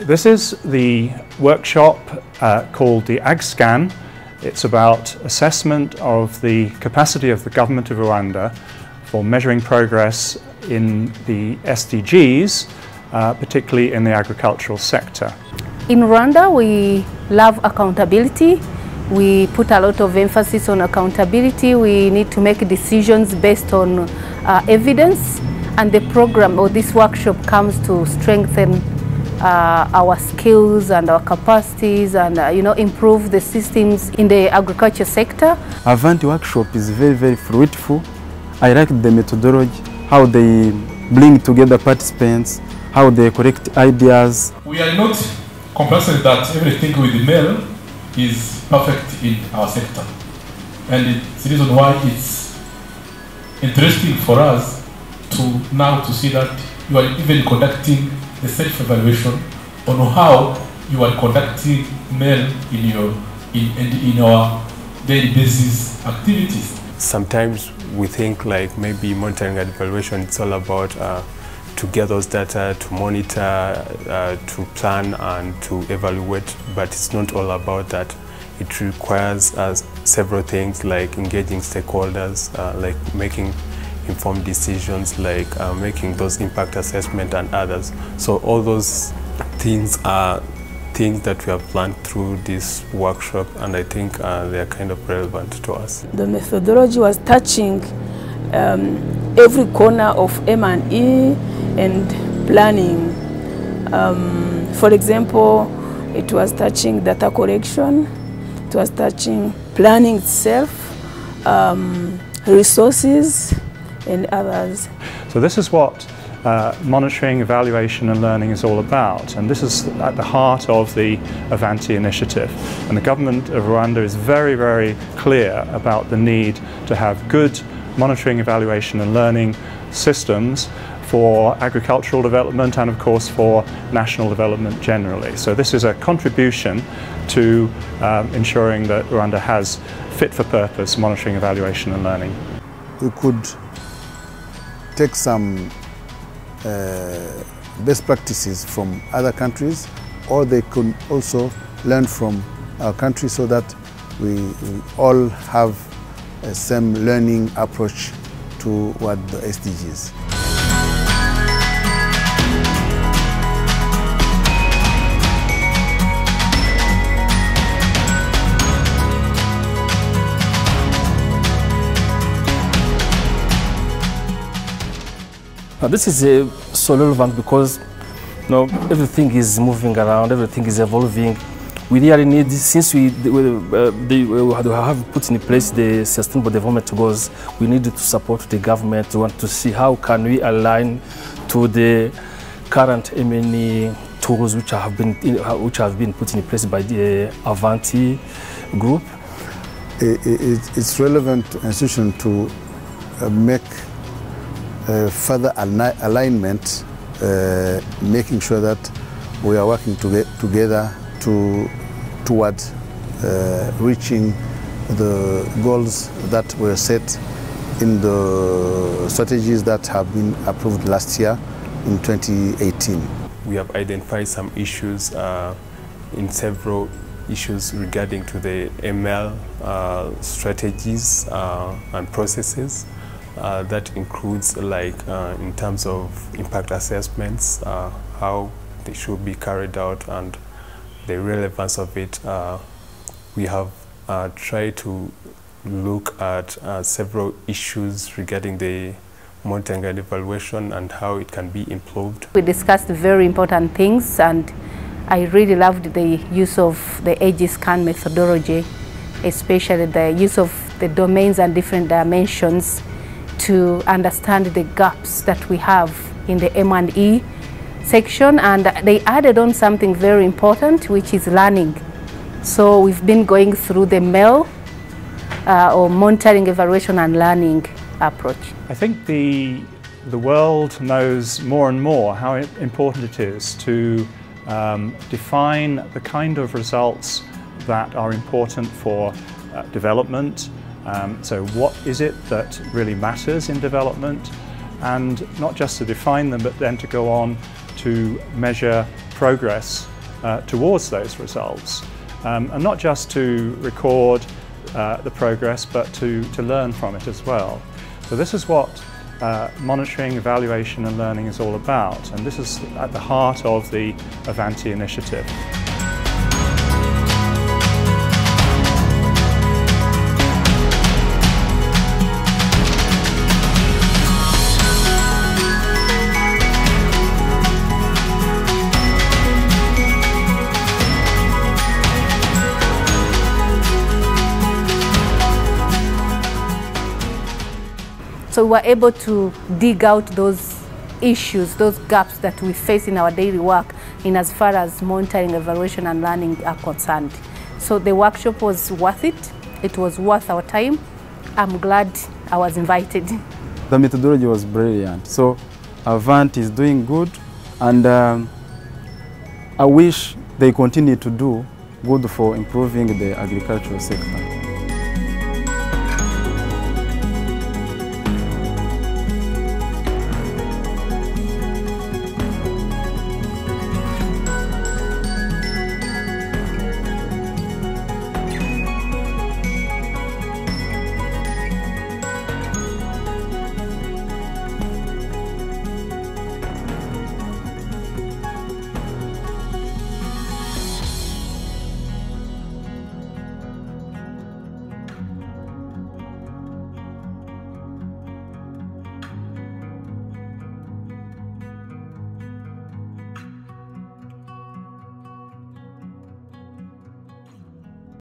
This is the workshop called the AgScan. It's about assessment of the capacity of the government of Rwanda for measuring progress in the SDGs, particularly in the agricultural sector. In Rwanda, we love accountability. We put a lot of emphasis on accountability. We need to make decisions based on evidence, and the program or this workshop comes to strengthen our skills and our capacities and improve the systems in the agriculture sector. AVANTI workshop is very fruitful. I like the methodology, how they bring together participants, how they collect ideas. We are not complacent that everything with the mail is perfect in our sector, and it's the reason why it's interesting for us to see that you are even conducting the self-evaluation on how you are conducting mail in our daily basis activities. Sometimes we think like maybe monitoring and evaluation, it's all about to get those data, to monitor, to plan and to evaluate, but it's not all about that. It requires several things like engaging stakeholders, like making informed decisions, like making those impact assessment and others. So all those things are things that we have planned through this workshop, and I think they are kind of relevant to us. The methodology was touching every corner of M&E and planning. For example, it was touching data collection, it was touching planning itself, resources, and others. So this is what monitoring, evaluation and learning is all about, and this is at the heart of the AVANTI Initiative. And the government of Rwanda is very clear about the need to have good monitoring, evaluation and learning systems for agricultural development and of course for national development generally. So this is a contribution to ensuring that Rwanda has fit for purpose monitoring, evaluation and learning. We could take some best practices from other countries, or they could also learn from our country so that we all have a same learning approach toward the SDGs. This is so relevant because everything is moving around, everything is evolving. We really need, since we have put in place the Sustainable Development Goals, we need to support the government. We want to see how can we align to the current M&E tools which have been put in place by the AVANTI group. It's relevant to institution to make further alignment, making sure that we are working together toward reaching the goals that were set in the strategies that have been approved last year in 2018. We have identified some issues in several issues regarding to the ML strategies and processes. That includes like in terms of impact assessments, how they should be carried out and the relevance of it. We have tried to look at several issues regarding the monitoring and evaluation and how it can be improved. We discussed very important things, and I really loved the use of the AgScan methodology, especially the use of the domains and different dimensions to understand the gaps that we have in the M&E section, and they added on something very important, which is learning. So we've been going through the MEL or monitoring, evaluation and learning approach. I think the world knows more and more how important it is to define the kind of results that are important for development. So what is it that really matters in development, and not just to define them but then to go on to measure progress towards those results. And not just to record the progress, but to learn from it as well. So this is what monitoring, evaluation and learning is all about, and this is at the heart of the AVANTI Initiative. So we were able to dig out those issues, those gaps that we face in our daily work in as far as monitoring, evaluation and learning are concerned. So the workshop was worth it. It was worth our time. I'm glad I was invited. The methodology was brilliant. So AVANTI is doing good, and I wish they continue to do good for improving the agricultural sector.